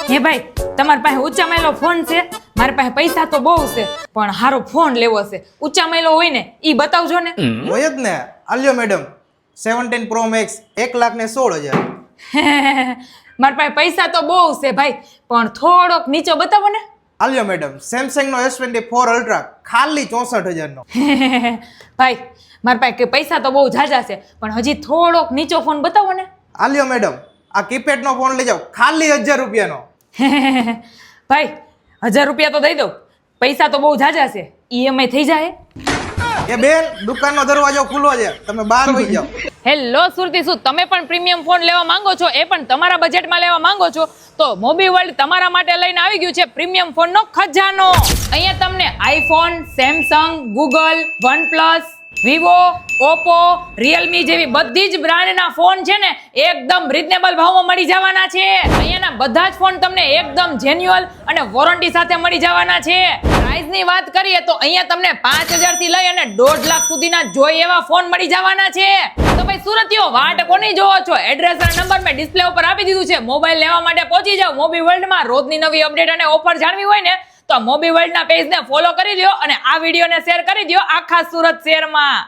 હે ભાઈ, તમારી પાસે ઊંચા માયલો ફોન છે? મારી પાસે પૈસા તો બહુ છે, પણ હારો ફોન લેવો છે. ઊંચા માયલો હોય ને ઈ બતાવજો ને. હોય જ ને. આલ્યો મેડમ 17 Pro Max 1,16,000. મારી પાસે પૈસા તો બહુ છે ભાઈ, પણ થોડોક નીચો બતાવો ને. આલ્યો મેડમ સેમસંગ નો S24 Ultra ખાલી 64,000 નો. ભાઈ, મારી પાસે પૈસા તો બહુ ઝાઝા છે, પણ હજી થોડોક નીચો ફોન બતાવો ને. આલ્યો મેડમ આ કીપેડ નો ફોન લઈ જાઓ ખાલી 1,000 રૂપિયાનો. ભાઈ, 1,000 રૂપિયા તો દઈ દો. પૈસા તો બહુ ઝાઝા છે, EMI થઈ જાય. એ બેન દુકાનનો દરવાજો ખુલ્લો છે, તમે બહાર વઈ જાઓ. હેલો સુરતી, શું તમે પણ પ્રીમિયમ ફોન લેવા માંગો છો, એ પણ તમારા બજેટમાં લેવા માંગો છો? તો મોબી વર્લ્ડ તમારા માટે લઈને આવી ગયું છે પ્રીમિયમ ફોનનો ખજાનો. અહીંયા તમને iPhone, Samsung, Google, OnePlus, Vivo, Oppo, Realme જેવી બધી જ બ્રાન્ડના ફોન છે ને એકદમ રીઝનેબલ ભાવમાં મળી જવાના છે. અહીંયાના બધા જ ફોન તમને એકદમ જેન્યુઅલ અને વોરંટી સાથે મળી જવાના છે. પ્રાઇસની વાત કરીએ તો અહીંયા તમને 5,000 થી લઈ અને 1.5 લાખ સુધીના જોઈ એવા ફોન મળી જવાના છે. તો ભાઈ સુરતીઓ, વાટ કોની જોવો છો? એડ્રેસ અને નંબર મેં ડિસ્પ્લે ઉપર આપી દીધું છે. મોબાઈલ લેવા માટે પહોંચી જાઓ મોબી વર્લ્ડમાં. રોજની નવી અપડેટ અને ઓફર જાણવી હોય ને તો મોબી વર્લ્ડના પેજને ફોલો કરી લ્યો અને આ વિડીયોને શેર કરી દો આખા સુરત શહેરમાં.